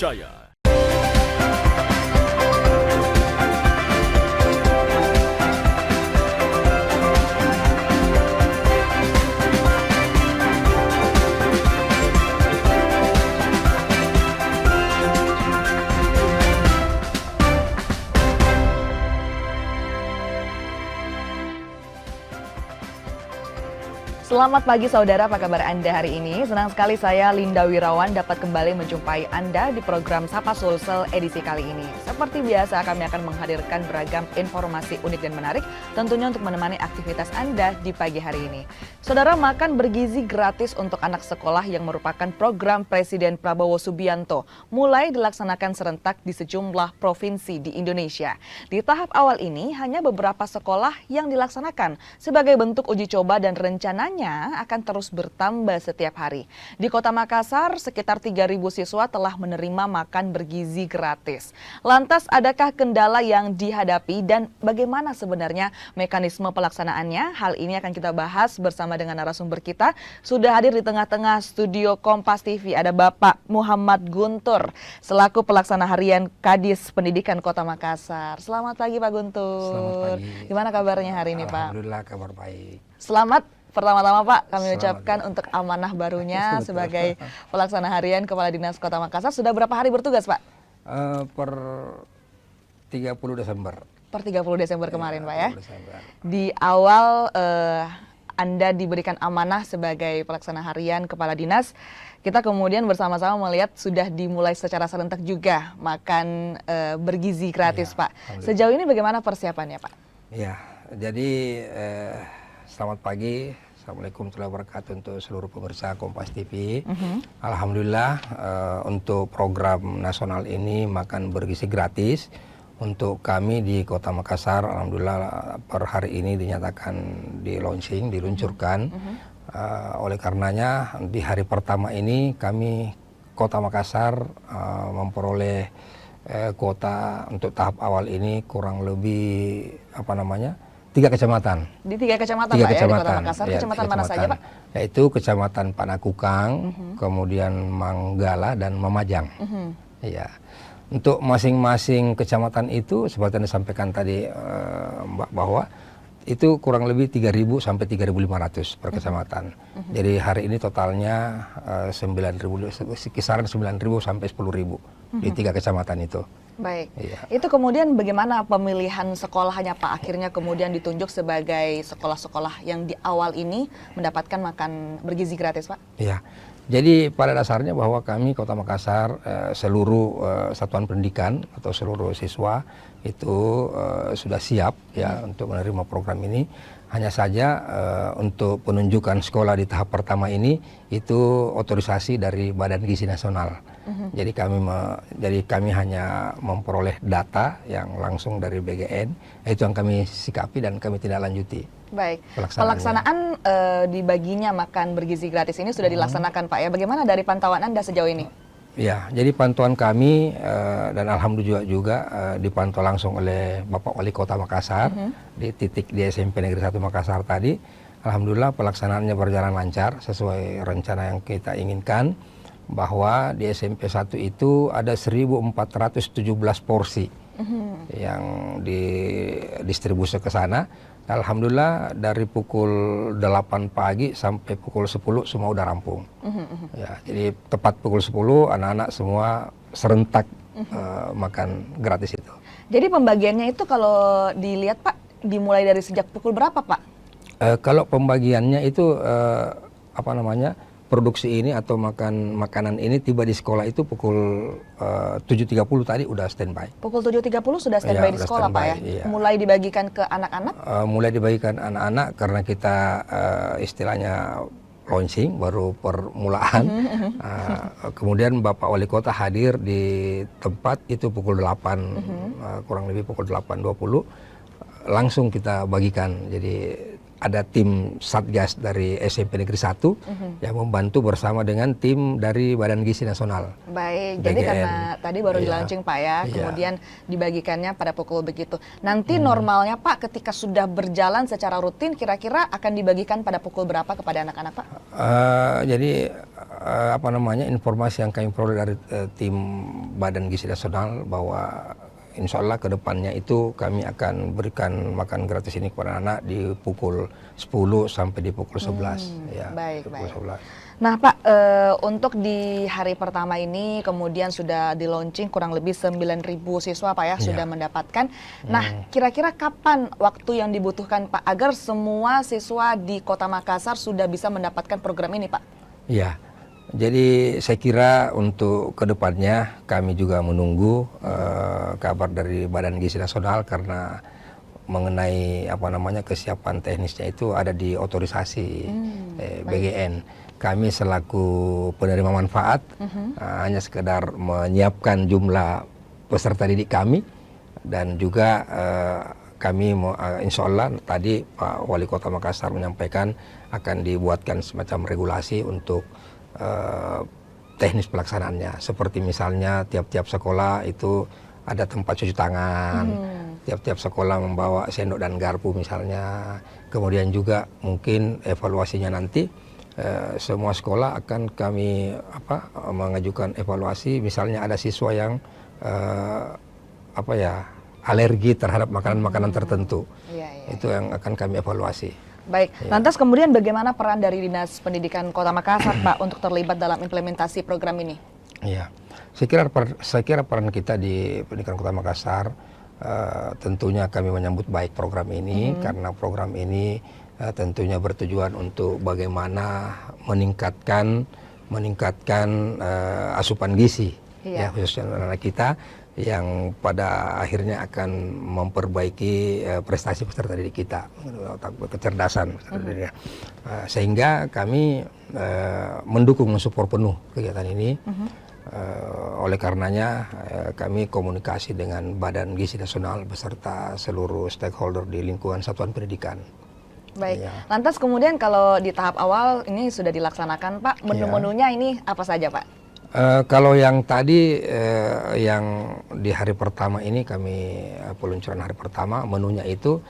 terpercaya. Selamat pagi saudara, apa kabar Anda hari ini? Senang sekali saya Linda Wirawan dapat kembali menjumpai Anda di program Sapa Sulsel edisi kali ini. Seperti biasa kami akan menghadirkan beragam informasi unik dan menarik tentunya untuk menemani aktivitas Anda di pagi hari ini. Saudara, makan bergizi gratis untuk anak sekolah yang merupakan program Presiden Prabowo Subianto mulai dilaksanakan serentak di sejumlah provinsi di Indonesia. Di tahap awal ini hanya beberapa sekolah yang dilaksanakan sebagai bentuk uji coba dan rencananya akan terus bertambah setiap hari. Di Kota Makassar, sekitar 3.000 siswa telah menerima makan bergizi gratis. Lantas, adakah kendala yang dihadapi dan bagaimana sebenarnya mekanisme pelaksanaannya? Hal ini akan kita bahas bersama dengan narasumber kita. Sudah hadir di tengah-tengah studio Kompas TV, ada Bapak Muhammad Guntur, selaku pelaksana harian Kadis Pendidikan Kota Makassar. Selamat pagi Pak Guntur. Selamat pagi. Gimana kabarnya hari ini Pak? Alhamdulillah kabar baik. Selamat. Pertama-tama Pak, kami Selamat ucapkan ya. untuk amanah barunya Betul. sebagai pelaksana harian Kepala Dinas Kota Makassar. Sudah berapa hari bertugas Pak? Per 30 Desember. Per 30 Desember kemarin Pak ya? 30 Desember. Di awal Anda diberikan amanah sebagai pelaksana harian Kepala Dinas. Kita kemudian bersama-sama melihat sudah dimulai secara serentak juga makan bergizi gratis Ya, Pak. Sejauh ini bagaimana persiapannya Pak? Ya, jadi selamat pagi. Assalamualaikum warahmatullahi wabarakatuh untuk seluruh pemirsa Kompas TV. Alhamdulillah untuk program nasional ini makan bergizi gratis untuk kami di Kota Makassar. Alhamdulillah per hari ini dinyatakan diluncurkan. Oleh karenanya di hari pertama ini kami Kota Makassar memperoleh kuota untuk tahap awal ini kurang lebih 3 kecamatan. Di 3 kecamatan Tiga Pak ya, di Kota kecamatan. Makassar. Ya, Kecamatan mana saja Pak? Yaitu Kecamatan Panakukang, kemudian Manggala dan Mamajang. Ya. Untuk masing-masing kecamatan itu seperti yang disampaikan tadi Mbak, bahwa itu kurang lebih 3.000 sampai 3.500 per kecamatan. Jadi hari ini totalnya 9.000, kisaran 9.000 sampai 10.000 di 3 kecamatan itu. Baik, Iya. itu kemudian bagaimana pemilihan sekolahnya Pak? Akhirnya kemudian ditunjuk sebagai sekolah-sekolah yang di awal ini mendapatkan makan bergizi gratis Pak? Iya, jadi pada dasarnya bahwa kami Kota Makassar seluruh satuan pendidikan atau seluruh siswa itu sudah siap ya untuk menerima program ini. Hanya saja untuk penunjukan sekolah di tahap pertama ini itu otorisasi dari Badan Gizi Nasional. Jadi kami hanya memperoleh data yang langsung dari BGN, itu yang kami sikapi dan kami tidak lanjuti. Baik, pelaksanaan dibaginya makan bergizi gratis ini sudah dilaksanakan Pak ya. Bagaimana dari pantauan Anda sejauh ini? Ya, jadi pantauan kami dan alhamdulillah juga dipantau langsung oleh Bapak Wali Kota Makassar di titik di SMP Negeri 1 Makassar tadi. Alhamdulillah pelaksanaannya berjalan lancar sesuai rencana yang kita inginkan, bahwa di SMP 1 itu ada 1.417 porsi yang didistribusi ke sana. Alhamdulillah dari pukul 8 pagi sampai pukul 10 semua udah rampung. Ya, jadi tepat pukul 10 anak-anak semua serentak makan gratis itu. Jadi pembagiannya itu kalau dilihat Pak, dimulai dari sejak pukul berapa Pak? Kalau pembagiannya itu produksi ini atau makanan ini tiba di sekolah itu pukul 7.30 tadi udah standby. Pukul 7.30 sudah standby Ya, di udah sekolah standby, Pak ya? iya. Mulai dibagikan ke anak-anak? Mulai dibagikan anak-anak karena kita istilahnya launching, baru permulaan. Kemudian Bapak Wali Kota hadir di tempat itu pukul 8, kurang lebih pukul 8.20. Langsung kita bagikan. Jadi ada tim Satgas dari SMP Negeri 1 yang membantu bersama dengan tim dari Badan Gizi Nasional. Baik, BGN. jadi karena tadi baru Iya. di-launching Pak ya, Iya. kemudian dibagikannya pada pukul begitu. Nanti normalnya Pak ketika sudah berjalan secara rutin kira-kira akan dibagikan pada pukul berapa kepada anak-anak Pak? Jadi informasi yang kami peroleh dari tim Badan Gizi Nasional bahwa insya Allah ke depannya itu kami akan berikan makan gratis ini kepada anak di pukul 10 sampai di pukul 11. Baik, pukul 11. Nah Pak, untuk di hari pertama ini kemudian sudah di launching kurang lebih 9.000 siswa Pak ya sudah mendapatkan. Nah kira-kira kapan waktu yang dibutuhkan Pak agar semua siswa di Kota Makassar sudah bisa mendapatkan program ini Pak? Iya. Jadi saya kira untuk kedepannya kami juga menunggu kabar dari Badan Gizi Nasional karena mengenai kesiapan teknisnya itu ada di otorisasi BGN. Kami selaku penerima manfaat hanya sekedar menyiapkan jumlah peserta didik kami dan juga kami insya Allah tadi Pak Wali Kota Makassar menyampaikan akan dibuatkan semacam regulasi untuk teknis pelaksanaannya, seperti misalnya tiap-tiap sekolah itu ada tempat cuci tangan, tiap-tiap sekolah membawa sendok dan garpu misalnya, kemudian juga mungkin evaluasinya nanti semua sekolah akan kami mengajukan evaluasi, misalnya ada siswa yang alergi terhadap makanan-makanan tertentu, itu yang akan kami evaluasi. Baik, lantas kemudian bagaimana peran dari Dinas Pendidikan Kota Makassar, Pak, untuk terlibat dalam implementasi program ini? Iya, saya kira peran kita di Pendidikan Kota Makassar tentunya kami menyambut baik program ini karena program ini tentunya bertujuan untuk bagaimana meningkatkan asupan gizi ya khususnya anak kita yang pada akhirnya akan memperbaiki prestasi peserta didik kita, kecerdasan peserta didik. Sehingga kami mendukung, mensupport penuh kegiatan ini. Oleh karenanya kami komunikasi dengan Badan Gizi Nasional beserta seluruh stakeholder di lingkungan satuan pendidikan. Baik, lantas kemudian kalau di tahap awal ini sudah dilaksanakan Pak, menu-menunya ini apa saja Pak? Kalau yang tadi yang di hari pertama ini kami peluncuran hari pertama menunya itu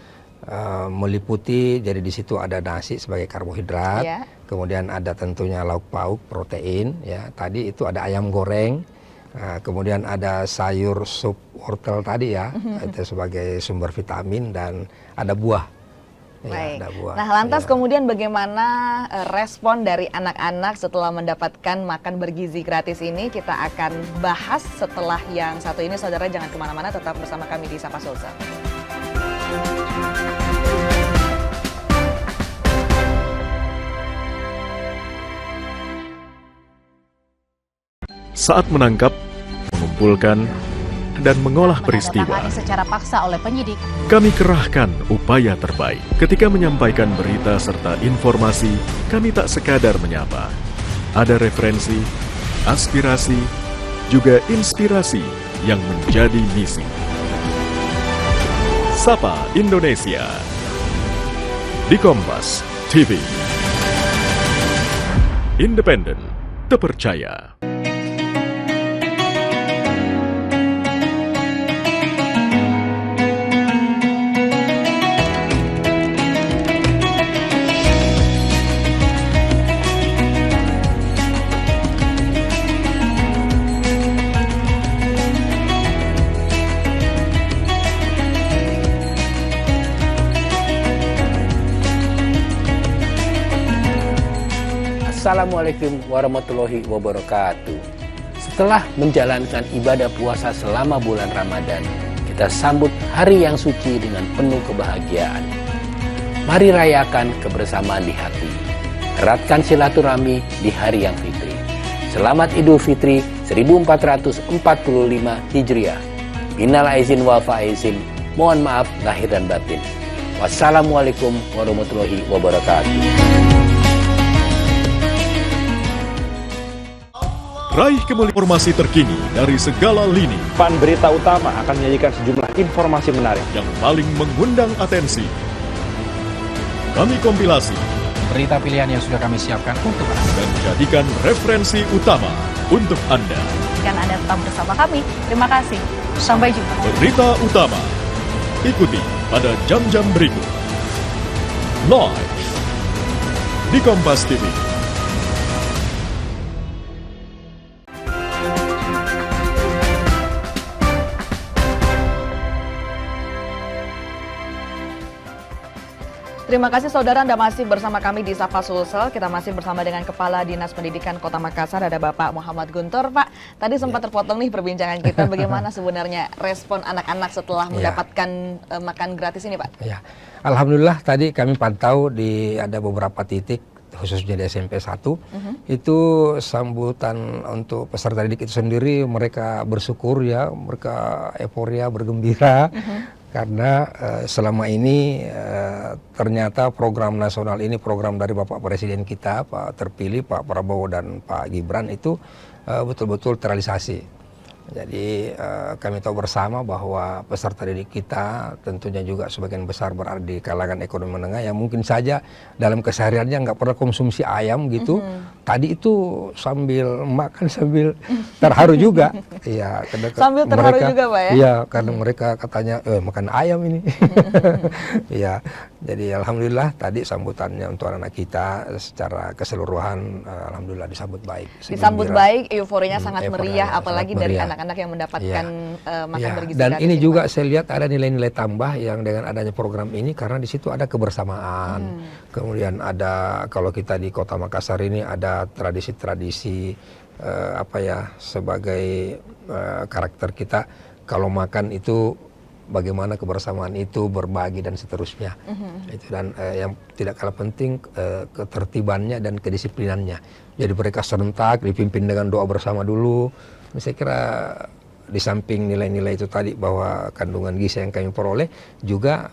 meliputi, jadi di situ ada nasi sebagai karbohidrat, kemudian ada tentunya lauk pauk protein, ya tadi itu ada ayam goreng, kemudian ada sayur sup wortel tadi ya itu sebagai sumber vitamin dan ada buah. Baik. Nah, lantas kemudian bagaimana respon dari anak-anak setelah mendapatkan makan bergizi gratis ini? Kita akan bahas setelah yang satu ini. Saudara jangan kemana-mana, tetap bersama kami di Sapa Sulsel. Saat menangkap, mengumpulkan, dan mengolah peristiwa, secara paksa oleh penyidik. Kami kerahkan upaya terbaik. Ketika menyampaikan berita serta informasi, kami tak sekadar menyapa. Ada referensi, aspirasi, juga inspirasi yang menjadi misi. Sapa Indonesia di Kompas TV. Independen, terpercaya. Assalamualaikum warahmatullahi wabarakatuh. Setelah menjalankan ibadah puasa selama bulan Ramadan, kita sambut hari yang suci dengan penuh kebahagiaan. Mari rayakan kebersamaan di hati. Eratkan silaturahmi di hari yang fitri. Selamat Idul Fitri 1445 Hijriah. Minal aizin wal faizin. Mohon maaf lahir dan batin. Wassalamualaikum warahmatullahi wabarakatuh. Raih kembali informasi terkini dari segala lini. Pan Berita Utama akan menyajikan sejumlah informasi menarik yang paling mengundang atensi. Kami kompilasi berita pilihan yang sudah kami siapkan untuk Anda dan jadikan referensi utama untuk Anda. Kan Anda tetap bersama kami. Terima kasih. Sampai jumpa. Berita utama ikuti pada jam-jam berikut. Live di Kompas TV. Terima kasih saudara, Anda masih bersama kami di Sapa Sulsel. Kita masih bersama dengan Kepala Dinas Pendidikan Kota Makassar, ada Bapak Muhammad Guntur. Pak, tadi sempat terpotong nih perbincangan kita. Bagaimana sebenarnya respon anak-anak setelah mendapatkan makan gratis ini, Pak? Ya, alhamdulillah tadi kami pantau ada beberapa titik, khususnya di SMP 1, itu sambutan untuk peserta didik itu sendiri, mereka bersyukur ya, mereka euforia, bergembira. Karena selama ini ternyata program nasional ini, program dari Bapak Presiden kita, Pak terpilih Pak Prabowo dan Pak Gibran itu betul-betul terrealisasi. Jadi kami tahu bersama bahwa peserta didik kita tentunya juga sebagian besar berada di kalangan ekonomi menengah yang mungkin saja dalam kesehariannya nggak pernah konsumsi ayam gitu. Tadi itu sambil makan sambil terharu juga. Iya, sambil terharu juga, Pak ya? Iya, karena mereka katanya makan ayam ini. Iya, jadi alhamdulillah tadi sambutannya untuk anak-anak kita secara keseluruhan alhamdulillah disambut baik. Disambut baik, euforinya sangat meriah, sangat apalagi dari meriah. anak-anak yang mendapatkan makan bergizi dan gratis ini juga Pak. saya lihat ada nilai-nilai tambah yang dengan adanya program ini, karena di situ ada kebersamaan. Kemudian ada, kalau kita di Kota Makassar ini ada tradisi-tradisi sebagai karakter kita, kalau makan itu bagaimana kebersamaan itu, berbagi dan seterusnya. Itu, dan yang tidak kalah penting ketertibannya dan kedisiplinannya. Jadi mereka serentak dipimpin dengan doa bersama dulu. Saya kira di samping nilai-nilai itu tadi bahwa kandungan gizi yang kami peroleh, juga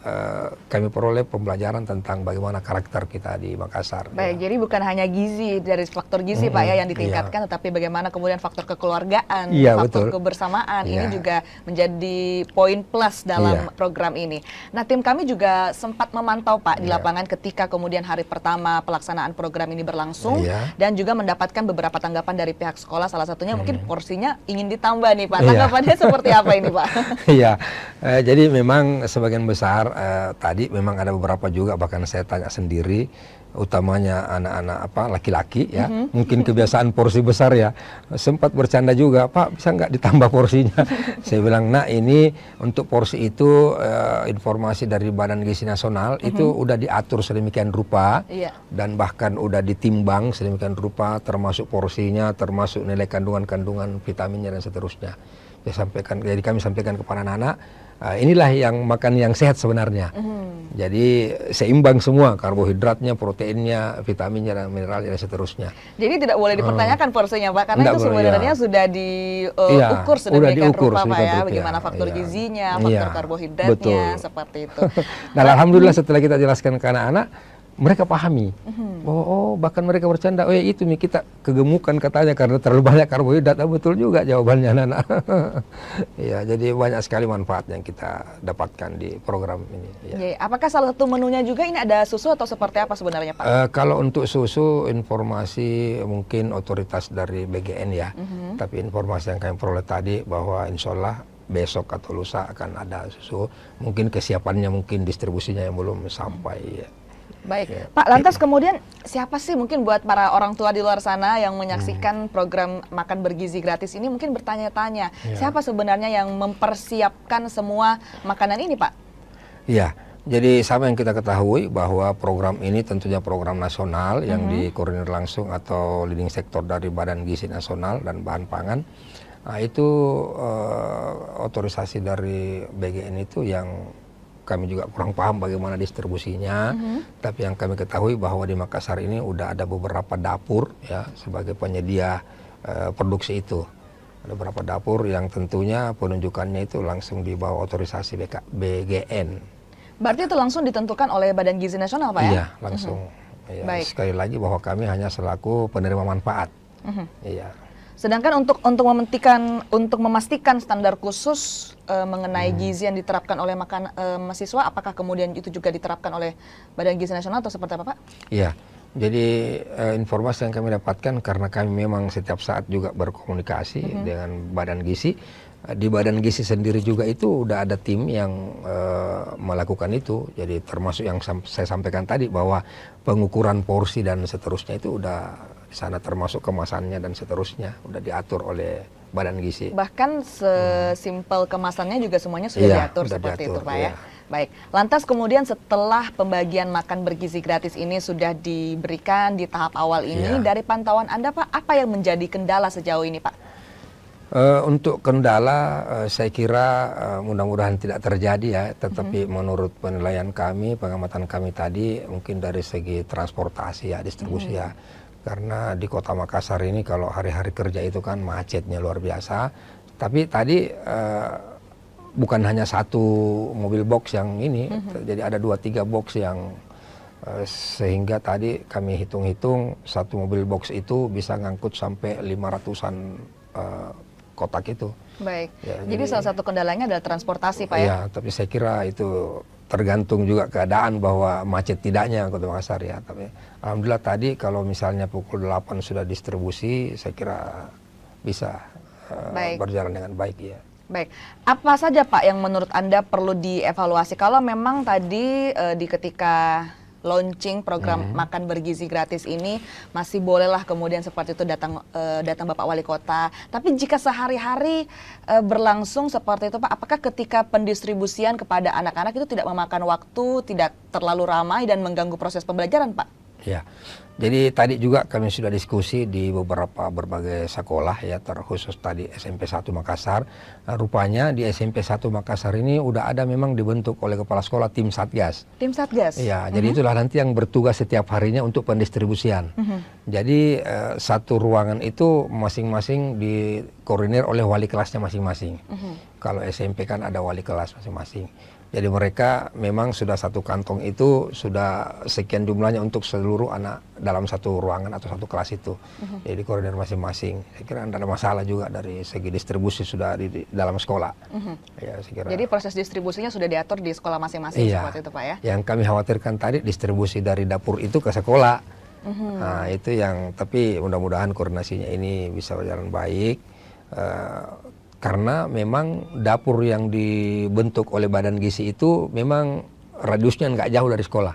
kami peroleh pembelajaran tentang bagaimana karakter kita di Makassar. Baik, jadi bukan hanya gizi, dari faktor gizi Pak ya yang ditingkatkan, tetapi bagaimana kemudian faktor kekeluargaan, faktor kebersamaan, ini juga menjadi poin plus dalam program ini. Nah, tim kami juga sempat memantau Pak di lapangan ketika kemudian hari pertama pelaksanaan program ini berlangsung, dan juga mendapatkan beberapa tanggapan dari pihak sekolah, salah satunya mungkin porsinya ingin ditambah nih Pak. Tanggapannya seperti apa ini Pak? Iya, jadi memang sebagian besar tadi memang ada beberapa juga, bahkan saya tanya sendiri, utamanya anak-anak laki-laki ya, mungkin kebiasaan porsi besar ya, sempat bercanda juga, Pak bisa nggak ditambah porsinya? Saya bilang, nah ini untuk porsi itu informasi dari Badan Gizi Nasional itu udah diatur sedemikian rupa, dan bahkan udah ditimbang sedemikian rupa, termasuk porsinya, termasuk nilai kandungan vitaminnya dan seterusnya. Jadi kami sampaikan kepada anak-anak, inilah yang makan yang sehat sebenarnya. Jadi seimbang semua, karbohidratnya, proteinnya, vitaminnya, dan mineralnya dan seterusnya. Jadi tidak boleh dipertanyakan porsinya Pak, karena itu sebenarnya sudah diukur sedemikian rupa Pak ya, bagaimana faktor gizinya, faktor karbohidratnya, seperti itu. Nah, alhamdulillah setelah kita jelaskan ke anak-anak, mereka pahami. Bahkan mereka bercanda, itu nih kita kegemukan katanya karena terlalu banyak karbohidrat. Betul juga jawabannya anak-anak. Ya, jadi banyak sekali manfaat yang kita dapatkan di program ini. Apakah salah satu menunya juga ini ada susu atau seperti apa sebenarnya Pak? Kalau untuk susu, informasi mungkin otoritas dari BGN ya. Tapi informasi yang kami peroleh tadi bahwa insya Allah besok atau lusa akan ada susu. Mungkin kesiapannya, mungkin distribusinya yang belum sampai ya. Baik, Pak, lantas kemudian siapa sih mungkin buat para orang tua di luar sana yang menyaksikan program makan bergizi gratis ini mungkin bertanya-tanya, siapa sebenarnya yang mempersiapkan semua makanan ini Pak? Iya, jadi sama yang kita ketahui bahwa program ini tentunya program nasional yang dikoordinir langsung atau leading sektor dari Badan Gizi Nasional dan Bahan Pangan. Nah, itu otorisasi dari BGN itu yang kami juga kurang paham bagaimana distribusinya, tapi yang kami ketahui bahwa di Makassar ini udah ada beberapa dapur ya sebagai penyedia produksi itu. Ada beberapa dapur yang tentunya penunjukannya itu langsung di bawah otorisasi BGN. Berarti itu langsung ditentukan oleh Badan Gizi Nasional Pak ya? Iya, langsung. Ya, sekali lagi bahwa kami hanya selaku penerima manfaat. Iya. Sedangkan untuk memastikan standar khusus mengenai gizi yang diterapkan oleh mahasiswa, apakah kemudian itu juga diterapkan oleh Badan Gizi Nasional atau seperti apa Pak? Iya, jadi informasi yang kami dapatkan karena kami memang setiap saat juga berkomunikasi dengan Badan Gizi. Di Badan Gizi sendiri juga itu udah ada tim yang melakukan itu. Jadi termasuk yang saya sampaikan tadi bahwa pengukuran porsi dan seterusnya itu udah di sana, termasuk kemasannya dan seterusnya udah diatur oleh Badan Gizi. Bahkan sesimpel kemasannya juga semuanya sudah diatur seperti itu Pak ya. Baik, lantas kemudian setelah pembagian makan bergizi gratis ini sudah diberikan di tahap awal ini, dari pantauan Anda Pak, apa yang menjadi kendala sejauh ini Pak? Untuk kendala saya kira mudah-mudahan tidak terjadi ya, tetapi menurut penilaian kami, pengamatan kami tadi mungkin dari segi transportasi ya, distribusi ya. Karena di Kota Makassar ini kalau hari-hari kerja itu kan macetnya luar biasa. Tapi tadi bukan hanya satu mobil box yang ini, jadi ada 2-3 box yang sehingga tadi kami hitung-hitung satu mobil box itu bisa ngangkut sampai 500-an kotak itu. Baik, ya, jadi salah satu kendalanya adalah transportasi Pak ya? Iya, tapi saya kira itu tergantung juga keadaan bahwa macet tidaknya Kota Makassar ya. Tapi alhamdulillah tadi kalau misalnya pukul 8 sudah distribusi, saya kira bisa berjalan dengan baik ya. Baik, apa saja Pak yang menurut Anda perlu dievaluasi kalau memang tadi di ketika launching program makan bergizi gratis ini masih bolehlah kemudian seperti itu datang Bapak Wali Kota. Tapi jika sehari-hari berlangsung seperti itu Pak, apakah ketika pendistribusian kepada anak-anak itu tidak memakan waktu, tidak terlalu ramai dan mengganggu proses pembelajaran Pak? Ya, jadi tadi juga kami sudah diskusi di berbagai sekolah ya, terkhusus tadi SMP 1 Makassar. Rupanya di SMP 1 Makassar ini udah ada memang dibentuk oleh kepala sekolah tim Satgas. Tim Satgas? Iya, jadi itulah nanti yang bertugas setiap harinya untuk pendistribusian. Jadi satu ruangan itu masing-masing dikoordinir oleh wali kelasnya masing-masing. Kalau SMP kan ada wali kelas masing-masing. Jadi mereka memang sudah satu kantong itu sudah sekian jumlahnya untuk seluruh anak dalam satu ruangan atau satu kelas itu. Jadi koordinir masing-masing. Saya kira tidak ada masalah juga dari segi distribusi sudah di dalam sekolah. Ya, saya kira. Jadi proses distribusinya sudah diatur di sekolah masing-masing seperti itu Pak ya? Yang kami khawatirkan tadi distribusi dari dapur itu ke sekolah. Nah itu yang, tapi mudah-mudahan koordinasinya ini bisa berjalan baik. Karena memang dapur yang dibentuk oleh Badan Gizi itu memang radiusnya nggak jauh dari sekolah.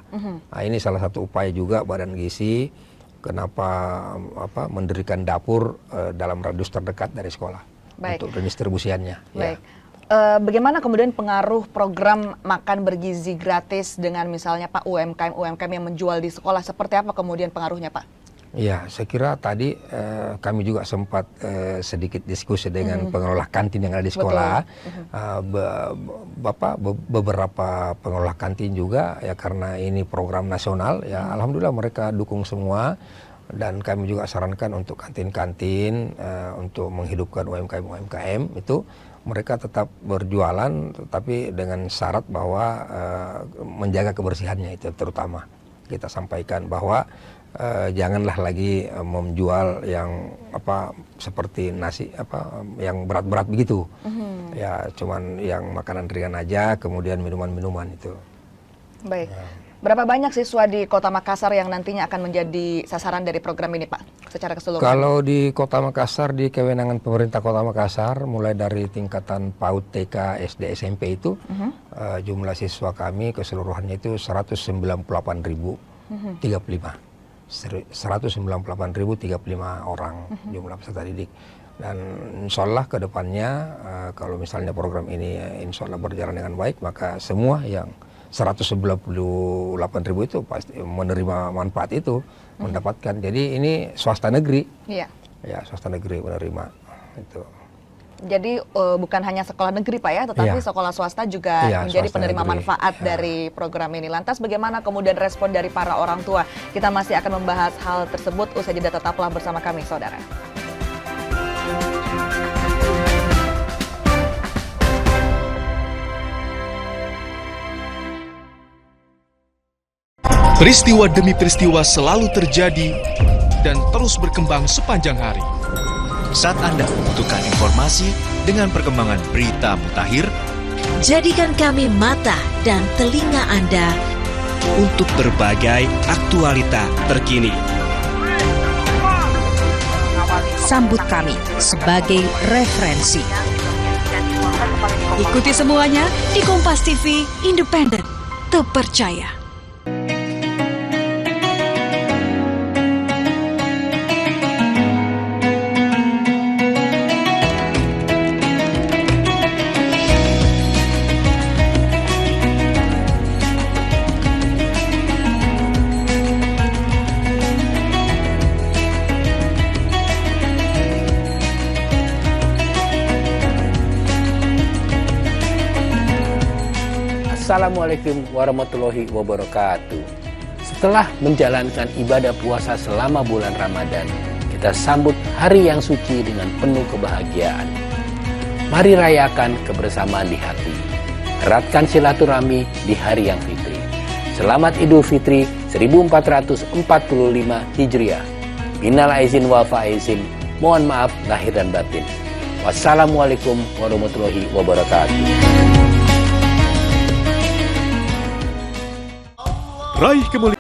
Nah, ini salah satu upaya juga Badan Gizi kenapa mendirikan dapur dalam radius terdekat dari sekolah. Baik. Untuk pendistribusiannya. Baik. Ya. Bagaimana kemudian pengaruh program makan bergizi gratis dengan misalnya Pak UMKM yang menjual di sekolah, seperti apa kemudian pengaruhnya Pak? Ya, saya kira tadi kami juga sempat sedikit diskusi dengan pengelola kantin yang ada di sekolah. Beberapa pengelola kantin juga ya, karena ini program nasional ya, alhamdulillah mereka dukung semua. Dan kami juga sarankan untuk kantin-kantin untuk menghidupkan UMKM itu mereka tetap berjualan, tetapi dengan syarat bahwa menjaga kebersihannya itu terutama. Kita sampaikan bahwa janganlah lagi menjual yang seperti nasi yang berat-berat begitu. Ya cuman yang makanan ringan aja, kemudian minuman-minuman itu. Baik. Berapa banyak siswa di Kota Makassar yang nantinya akan menjadi sasaran dari program ini Pak secara keseluruhan? Kalau di Kota Makassar, di kewenangan pemerintah Kota Makassar, mulai dari tingkatan PAUD, TK, SD, SMP itu jumlah siswa kami keseluruhannya itu 198.035. 198.035 orang jumlah peserta didik. Dan insya Allah ke depannya kalau misalnya program ini insya Allah berjalan dengan baik, maka semua yang 198.000 itu pasti menerima manfaat itu, mendapatkan. Jadi ini swasta negeri. Iya. Ya, swasta negeri menerima itu. Jadi bukan hanya sekolah negeri Pak ya, tetapi sekolah swasta juga menjadi penerima manfaat dari program ini. Lantas bagaimana kemudian respon dari para orang tua? Kita masih akan membahas hal tersebut usai jeda, tetaplah bersama kami saudara. Peristiwa demi peristiwa selalu terjadi dan terus berkembang sepanjang hari. Saat Anda membutuhkan informasi dengan perkembangan berita mutakhir, jadikan kami mata dan telinga Anda untuk berbagai aktualita terkini. Sambut kami sebagai referensi. Ikuti semuanya di Kompas TV, independen, terpercaya. Wassalamualaikum warahmatullahi wabarakatuh. Setelah menjalankan ibadah puasa selama bulan Ramadan, kita sambut hari yang suci dengan penuh kebahagiaan. Mari rayakan kebersamaan di hati. Eratkan silaturahmi di hari yang fitri. Selamat Idul Fitri 1445 Hijriah. Minal aizin wal faizin. Mohon maaf lahir dan batin. Wassalamualaikum warahmatullahi wabarakatuh. Raih kemuliaan.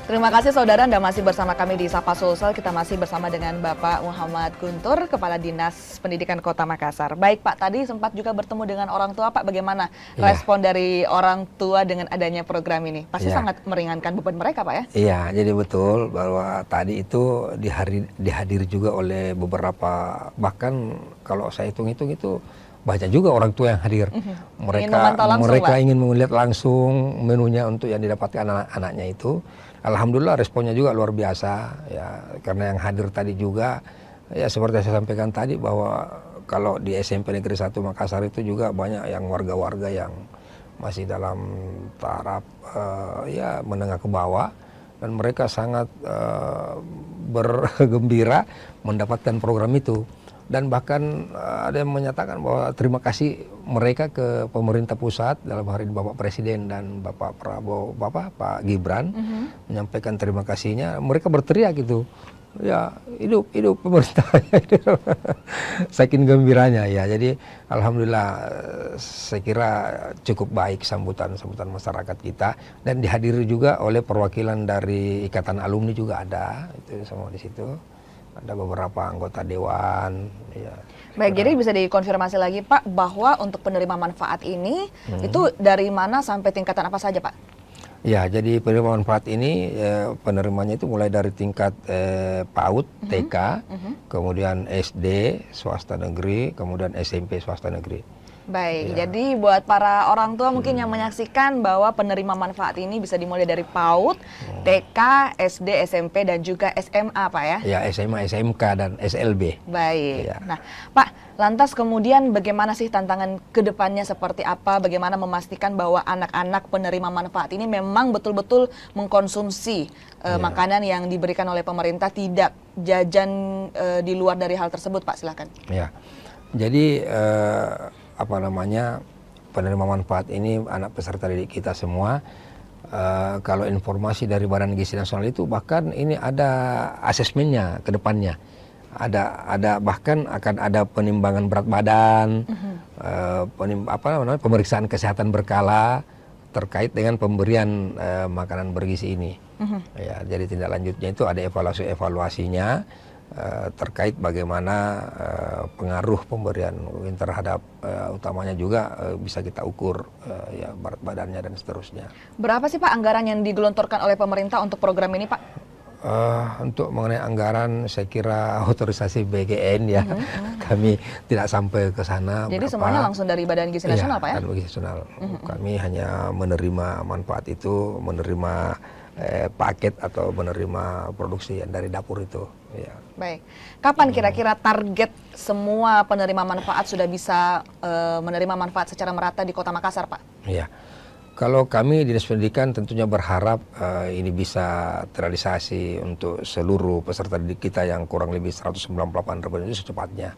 Terima kasih saudara, Anda masih bersama kami di Sapa Sulsel. Kita masih bersama dengan Bapak Muhammad Guntur, Kepala Dinas Pendidikan Kota Makassar. Baik Pak, tadi sempat juga bertemu dengan orang tua Pak. Bagaimana respon dari orang tua dengan adanya program ini? Pasti sangat meringankan beban mereka Pak ya? Iya, jadi betul bahwa tadi itu dihadiri juga oleh beberapa, bahkan kalau saya hitung-hitung itu banyak juga orang tua yang hadir. Mereka ingin melihat langsung menunya untuk yang didapatkan anak-anaknya itu. Alhamdulillah responnya juga luar biasa ya, karena yang hadir tadi juga ya seperti saya sampaikan tadi bahwa kalau di SMP Negeri 1 Makassar itu juga banyak yang warga-warga yang masih dalam taraf ya menengah ke bawah, dan mereka sangat bergembira mendapatkan program itu. Dan bahkan ada yang menyatakan bahwa terima kasih mereka ke pemerintah pusat, dalam hari ini Bapak Presiden dan Bapak Prabowo, Pak Gibran, menyampaikan terima kasihnya. Mereka berteriak gitu, ya hidup pemerintah. Saking gembiranya ya. Jadi alhamdulillah saya kira cukup baik sambutan masyarakat kita, dan dihadiri juga oleh perwakilan dari Ikatan Alumni juga ada, itu semua di situ. Ada beberapa anggota dewan. Ya. Baik, jadi bisa dikonfirmasi lagi Pak bahwa untuk penerima manfaat ini itu dari mana sampai tingkatan apa saja Pak? Ya, jadi penerima manfaat ini penerimanya itu mulai dari tingkat PAUD, TK, kemudian SD swasta negeri, kemudian SMP swasta negeri. Baik, jadi buat para orang tua mungkin yang menyaksikan bahwa penerima manfaat ini bisa dimulai dari PAUD, TK, SD, SMP, dan juga SMA Pak ya? Ya, SMA, SMK, dan SLB. Baik, nah Pak, lantas kemudian bagaimana sih tantangan kedepannya seperti apa? Bagaimana memastikan bahwa anak-anak penerima manfaat ini memang betul-betul mengkonsumsi makanan yang diberikan oleh pemerintah, tidak jajan di luar dari hal tersebut Pak, silakan. Ya, jadi penerima manfaat ini anak peserta didik kita semua. Kalau informasi dari Badan Gizi Nasional itu bahkan ini ada asesmennya ke depannya. Ada bahkan akan ada penimbangan berat badan, pemeriksaan kesehatan berkala terkait dengan pemberian makanan bergizi ini. Ya, jadi tindak lanjutnya itu ada evaluasinya. Terkait bagaimana pengaruh pemberian terhadap utamanya juga bisa kita ukur ya berat badannya dan seterusnya. Berapa sih Pak anggaran yang digelontorkan oleh pemerintah untuk program ini Pak? Untuk mengenai anggaran saya kira otorisasi BGN ya, kami tidak sampai ke sana. Jadi semuanya langsung dari Badan Gizi Nasional Pak ya? Badan Gizi Nasional. Kami hanya menerima manfaat itu, menerima paket atau menerima produksi yang dari dapur itu. Ya. Baik, kapan kira-kira target semua penerima manfaat sudah bisa menerima manfaat secara merata di Kota Makassar Pak? Ya, kalau kami Dinas Pendidikan tentunya berharap ini bisa terrealisasi untuk seluruh peserta didik kita yang kurang lebih 198 ribu itu secepatnya.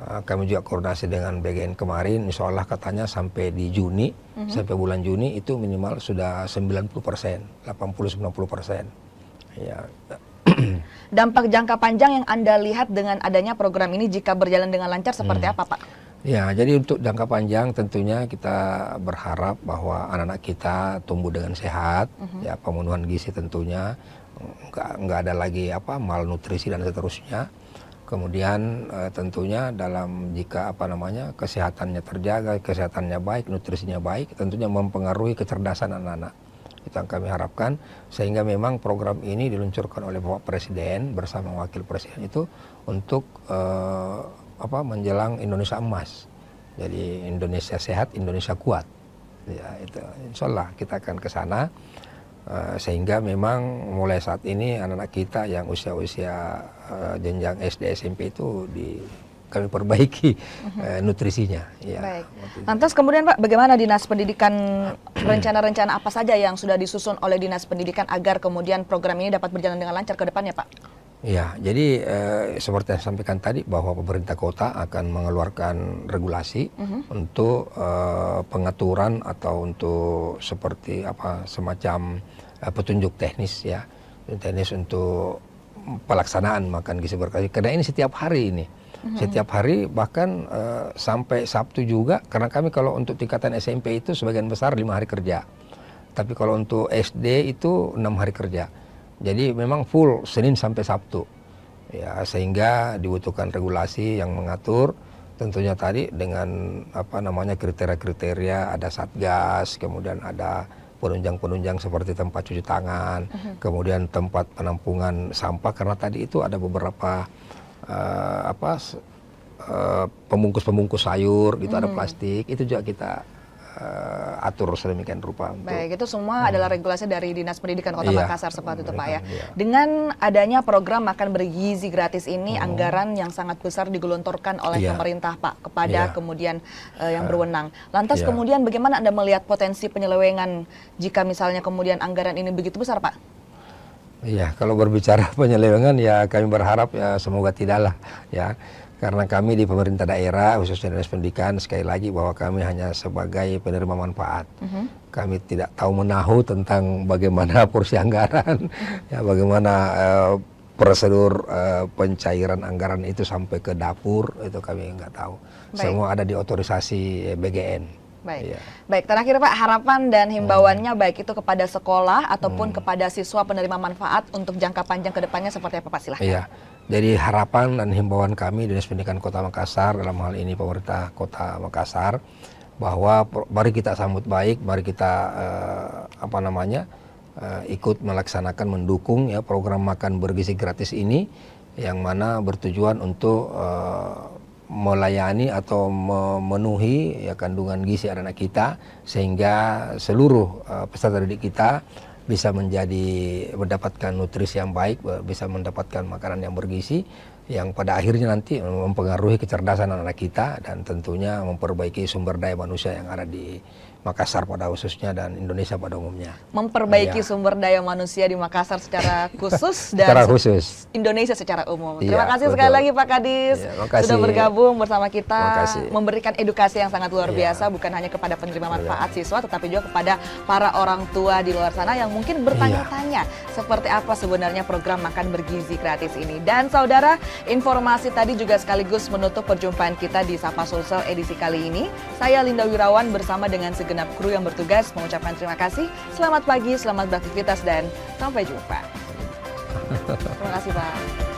Kami juga koordinasi dengan BGN kemarin, insya Allah katanya sampai di Juni, sampai bulan Juni itu minimal sudah 90%, 80-90%. Ya. Dampak jangka panjang yang Anda lihat dengan adanya program ini jika berjalan dengan lancar seperti apa Pak? Ya, jadi untuk jangka panjang tentunya kita berharap bahwa anak-anak kita tumbuh dengan sehat, ya pemenuhan gizi tentunya, nggak ada lagi malnutrisi dan seterusnya. Kemudian tentunya jika kesehatannya terjaga, kesehatannya baik, nutrisinya baik, tentunya mempengaruhi kecerdasan anak-anak. Itu yang kami harapkan, sehingga memang program ini diluncurkan oleh Bapak Presiden bersama Wakil Presiden itu untuk menjelang Indonesia Emas. Jadi Indonesia sehat, Indonesia kuat. Ya, itu Insya Allah kita akan ke sana. Sehingga memang mulai saat ini anak-anak kita yang usia-usia jenjang SD SMP itu kami perbaiki nutrisinya. Ya. Baik. Lantas kemudian Pak, bagaimana Dinas Pendidikan, rencana-rencana apa saja yang sudah disusun oleh Dinas Pendidikan agar kemudian program ini dapat berjalan dengan lancar ke depannya Pak? Ya, jadi seperti yang saya sampaikan tadi bahwa pemerintah kota akan mengeluarkan regulasi untuk pengaturan atau untuk seperti semacam petunjuk teknis ya, teknis untuk pelaksanaan makan gizi berkala. Karena ini setiap hari ini. Setiap hari bahkan sampai Sabtu juga, karena kami kalau untuk tingkatan SMP itu sebagian besar 5 hari kerja, tapi kalau untuk SD itu 6 hari kerja. Jadi memang full Senin sampai Sabtu ya, sehingga dibutuhkan regulasi yang mengatur tentunya tadi dengan kriteria-kriteria, ada satgas, kemudian ada penunjang-penunjang seperti tempat cuci tangan, kemudian tempat penampungan sampah, karena tadi itu ada beberapa pembungkus-pembungkus sayur gitu, ada plastik, itu juga kita atur sedemikian rupa. Baik, itu semua adalah regulasi dari Dinas Pendidikan Kota Makassar seperti itu Pak ya. Dengan adanya program makan bergizi gratis ini, anggaran yang sangat besar digelontorkan oleh pemerintah Pak kepada kemudian yang berwenang. Lantas kemudian bagaimana Anda melihat potensi penyelewengan jika misalnya kemudian anggaran ini begitu besar Pak? Iya, kalau berbicara penyelewengan ya kami berharap ya semoga tidaklah ya. Karena kami di pemerintah daerah, khususnya Dinas Pendidikan, sekali lagi bahwa kami hanya sebagai penerima manfaat. Kami tidak tahu menahu tentang bagaimana porsi anggaran, ya bagaimana prosedur pencairan anggaran itu sampai ke dapur, itu kami nggak tahu. Baik. Semua ada di otorisasi BGN. Baik, baik. Terakhir Pak, harapan dan himbauannya baik itu kepada sekolah ataupun kepada siswa penerima manfaat untuk jangka panjang ke depannya seperti apa Pak? Silahkan. Iya. Jadi harapan dan himbauan kami Dinas Pendidikan Kota Makassar, dalam hal ini pemerintah Kota Makassar, bahwa mari kita sambut baik, mari kita ikut melaksanakan, mendukung ya program makan bergizi gratis ini, yang mana bertujuan untuk melayani atau memenuhi ya kandungan gizi anak-anak kita, sehingga seluruh peserta didik kita bisa mendapatkan nutrisi yang baik, bisa mendapatkan makanan yang bergizi, yang pada akhirnya nanti mempengaruhi kecerdasan anak-anak kita dan tentunya memperbaiki sumber daya manusia yang ada di Makassar pada khususnya dan Indonesia pada umumnya. Memperbaiki sumber daya manusia di Makassar secara khusus dan secara khusus. Indonesia secara umum. Terima kasih sekali lagi Pak Kadis sudah bergabung bersama kita, memberikan edukasi yang sangat luar biasa, bukan hanya kepada penerima manfaat siswa, tetapi juga kepada para orang tua di luar sana yang mungkin bertanya-tanya seperti apa sebenarnya program makan bergizi gratis ini. Dan saudara, informasi tadi juga sekaligus menutup perjumpaan kita di Sapa Sulsel edisi kali ini. Saya Linda Wirawan bersama dengan segenap kru yang bertugas mengucapkan terima kasih. Selamat pagi, selamat beraktivitas dan sampai jumpa. Terima kasih Pak.